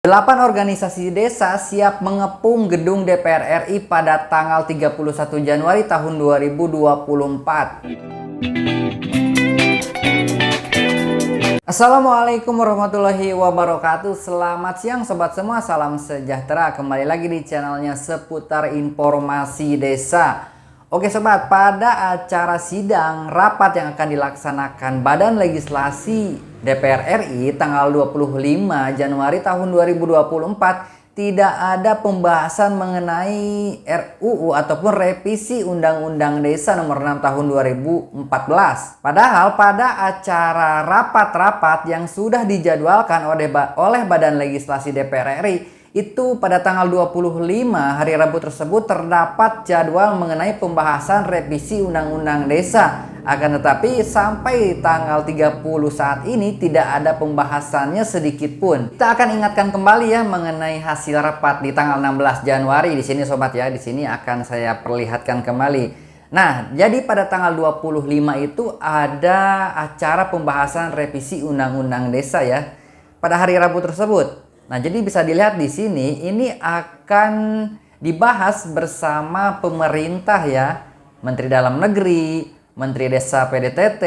8 organisasi desa siap mengepung gedung DPR RI pada tanggal 31 Januari tahun 2024. Assalamualaikum warahmatullahi wabarakatuh. Selamat siang sobat semua, salam sejahtera. Kembali lagi di channelnya seputar informasi desa. Oke sobat, pada acara sidang rapat yang akan dilaksanakan Badan Legislasi DPR RI tanggal 25 Januari tahun 2024 tidak ada pembahasan mengenai RUU ataupun revisi Undang-Undang Desa nomor 6 tahun 2014. Padahal pada acara rapat-rapat yang sudah dijadwalkan oleh Badan Legislasi DPR RI itu pada tanggal 25 hari Rabu tersebut terdapat jadwal mengenai pembahasan revisi Undang-Undang Desa. Akan tetapi sampai tanggal 30 saat ini tidak ada pembahasannya sedikit pun. Kita akan ingatkan kembali ya mengenai hasil rapat di tanggal 16 Januari di sini sobat ya. Di sini akan saya perlihatkan kembali. Nah, jadi pada tanggal 25 itu ada acara pembahasan revisi Undang-Undang Desa ya. Pada hari Rabu tersebut. Nah, jadi bisa dilihat di sini ini akan dibahas bersama pemerintah ya, Menteri Dalam Negeri, Menteri Desa PDTT,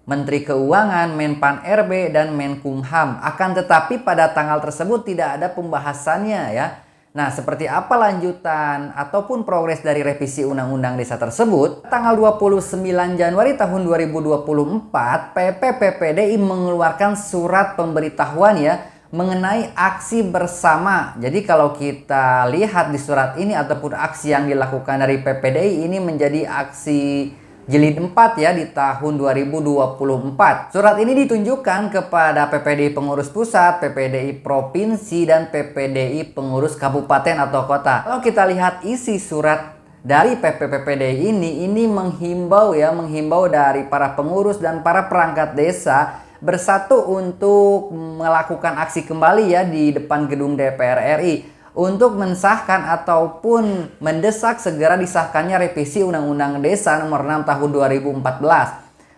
Menteri Keuangan, Menpan RB dan Menkumham. Akan tetapi pada tanggal tersebut tidak ada pembahasannya ya. Nah, seperti apa lanjutan ataupun progres dari revisi Undang-Undang Desa tersebut? Tanggal 29 Januari tahun 2024, PPPPDI mengeluarkan surat pemberitahuan ya mengenai aksi bersama. Jadi kalau kita lihat di surat ini ataupun aksi yang dilakukan dari PPDI ini menjadi aksi jilid 4 ya di tahun 2024. Surat ini ditunjukkan kepada PPDI pengurus pusat, PPDI provinsi dan PPDI pengurus kabupaten atau kota. Kalau kita lihat isi surat dari PPPPDI ini menghimbau dari para pengurus dan para perangkat desa bersatu untuk melakukan aksi kembali ya di depan gedung DPR RI untuk mensahkan ataupun mendesak segera disahkannya revisi Undang-Undang Desa nomor 6 tahun 2014.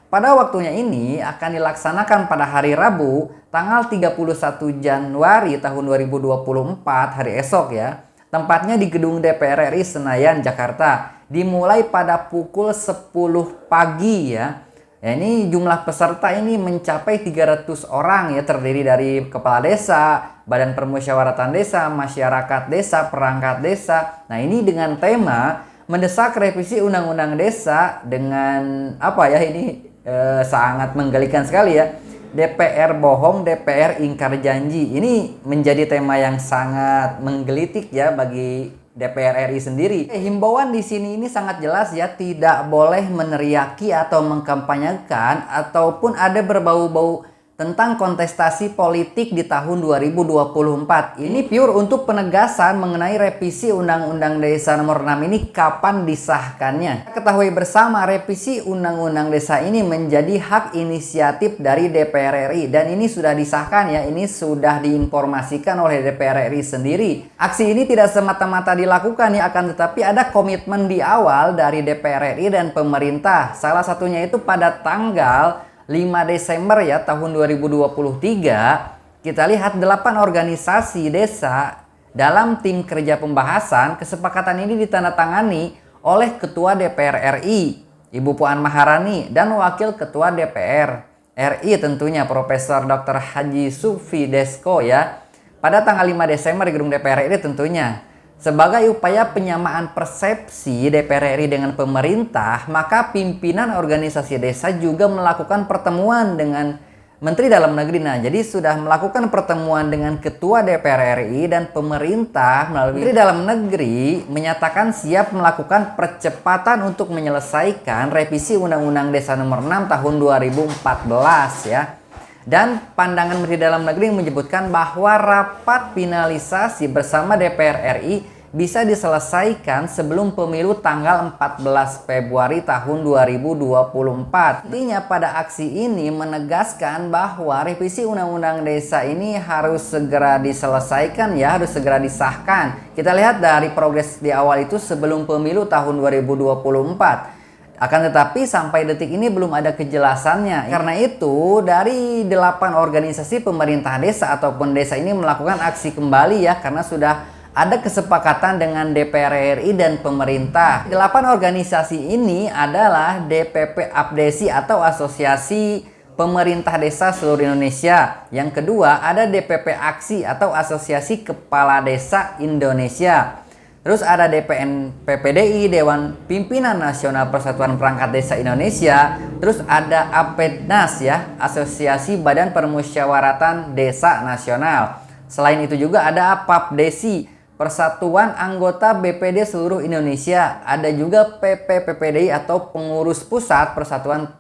Pada waktunya ini akan dilaksanakan pada hari Rabu tanggal 31 Januari tahun 2024 hari esok ya. Tempatnya di gedung DPR RI Senayan, Jakarta. Dimulai pada pukul 10 pagi ya. Ya, ini jumlah peserta ini mencapai 300 orang ya, terdiri dari kepala desa, badan permusyawaratan desa, masyarakat desa, perangkat desa. Nah, ini dengan tema mendesak revisi Undang-Undang Desa dengan apa ya, ini sangat menggelikan sekali ya. DPR bohong, DPR ingkar janji. Ini menjadi tema yang sangat menggelitik ya bagi DPR RI sendiri. Himbauan di sini ini sangat jelas ya, tidak boleh meneriaki atau mengkampanyekan ataupun ada berbau-bau tentang kontestasi politik di tahun 2024. Ini pure untuk penegasan mengenai revisi Undang-Undang Desa nomor 6 ini kapan disahkannya. Kita ketahui bersama revisi Undang-Undang Desa ini menjadi hak inisiatif dari DPR RI dan ini sudah disahkan ya, ini sudah diinformasikan oleh DPR RI sendiri. Aksi ini tidak semata-mata dilakukan ya, akan tetapi ada komitmen di awal dari DPR RI dan pemerintah. Salah satunya itu pada tanggal 5 Desember ya tahun 2023 kita lihat 8 organisasi desa dalam tim kerja pembahasan. Kesepakatan ini ditandatangani oleh Ketua DPR RI Ibu Puan Maharani dan Wakil Ketua DPR RI tentunya Profesor Dr. Haji Sufi Desko ya pada tanggal 5 Desember di gedung DPR RI tentunya. Sebagai upaya penyamaan persepsi DPR RI dengan pemerintah, maka pimpinan organisasi desa juga melakukan pertemuan dengan Menteri Dalam Negeri. Nah, jadi sudah melakukan pertemuan dengan Ketua DPR RI dan pemerintah melalui Menteri Dalam Negeri menyatakan siap melakukan percepatan untuk menyelesaikan revisi Undang-Undang Desa nomor 6 tahun 2014 ya. Dan pandangan Menteri Dalam Negeri menyebutkan bahwa rapat finalisasi bersama DPR RI bisa diselesaikan sebelum pemilu tanggal 14 Februari tahun 2024. Artinya pada aksi ini menegaskan bahwa revisi Undang-Undang Desa ini harus segera diselesaikan ya, harus segera disahkan. Kita lihat dari progres di awal itu sebelum pemilu tahun 2024. Akan tetapi sampai detik ini belum ada kejelasannya. Karena itu dari 8 organisasi pemerintah desa ataupun desa ini melakukan aksi kembali ya, karena sudah ada kesepakatan dengan DPR RI dan pemerintah. 8 organisasi ini adalah DPP Abdesi atau Asosiasi Pemerintah Desa Seluruh Indonesia. Yang kedua ada DPP Aksi atau Asosiasi Kepala Desa Indonesia. Terus ada DPN PPDI, Dewan Pimpinan Nasional Persatuan Perangkat Desa Indonesia. Terus ada APEDNAS ya, Asosiasi Badan Permusyawaratan Desa Nasional. Selain itu juga ada PAPDESI, Persatuan Anggota BPD Seluruh Indonesia. Ada juga PPPPDI atau Pengurus Pusat Persatuan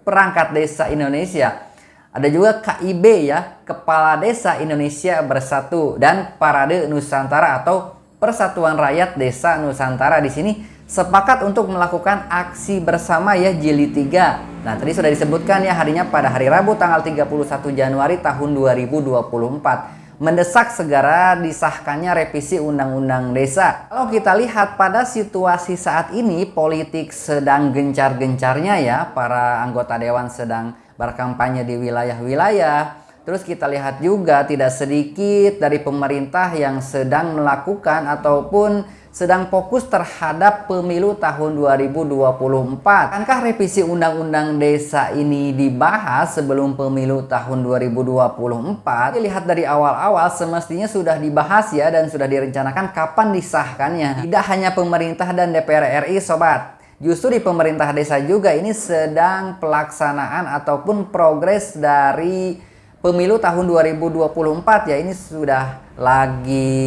Perangkat Desa Indonesia. Ada juga KIB ya, Kepala Desa Indonesia Bersatu, dan Parade Nusantara atau Persatuan Rakyat Desa Nusantara. Di sini sepakat untuk melakukan aksi bersama ya, jilid 3. Nah, tadi sudah disebutkan ya harinya pada hari Rabu tanggal 31 Januari tahun 2024. Mendesak segera disahkannya revisi Undang-Undang Desa. Kalau kita lihat pada situasi saat ini, politik sedang gencar-gencarnya ya. Para anggota dewan sedang berkampanye di wilayah-wilayah. Terus kita lihat juga tidak sedikit dari pemerintah yang sedang melakukan ataupun sedang fokus terhadap pemilu tahun 2024. Akankah revisi Undang-Undang Desa ini dibahas sebelum pemilu tahun 2024? Dilihat dari awal-awal semestinya sudah dibahas ya, dan sudah direncanakan kapan disahkannya. Tidak hanya pemerintah dan DPR RI sobat. Justru di pemerintah desa juga ini sedang pelaksanaan ataupun progres dari pemilu tahun 2024 ya. Ini sudah lagi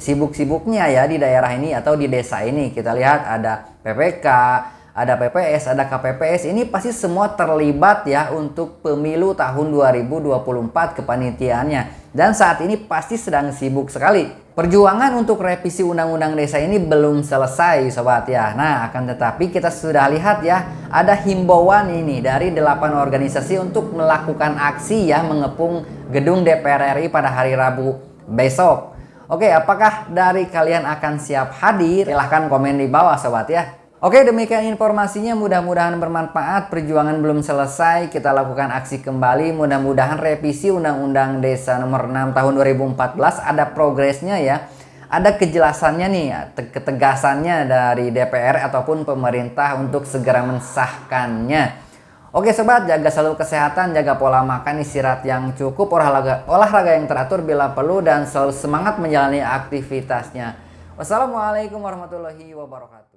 sibuk-sibuknya ya di daerah ini atau di desa ini. Kita lihat ada PPK, ada PPS, ada KPPS. Ini pasti semua terlibat ya untuk pemilu tahun 2024 kepanitiaannya. Dan saat ini pasti sedang sibuk sekali. Perjuangan untuk revisi Undang-Undang Desa ini belum selesai sobat ya. Nah, akan tetapi kita sudah lihat ya, ada himbauan ini dari 8 organisasi untuk melakukan aksi ya, mengepung gedung DPR RI pada hari Rabu besok. Oke, apakah dari kalian akan siap hadir? Silahkan komen di bawah sobat ya. Oke, demikian informasinya, mudah-mudahan bermanfaat. Perjuangan belum selesai, kita lakukan aksi kembali. Mudah-mudahan revisi Undang-Undang Desa nomor 6 tahun 2014 ada progresnya ya. Ada kejelasannya nih, ketegasannya dari DPR ataupun pemerintah untuk segera mensahkannya. Oke sobat, jaga selalu kesehatan, jaga pola makan, istirahat yang cukup, olahraga yang teratur bila perlu, dan selalu semangat menjalani aktivitasnya. Wassalamualaikum warahmatullahi wabarakatuh.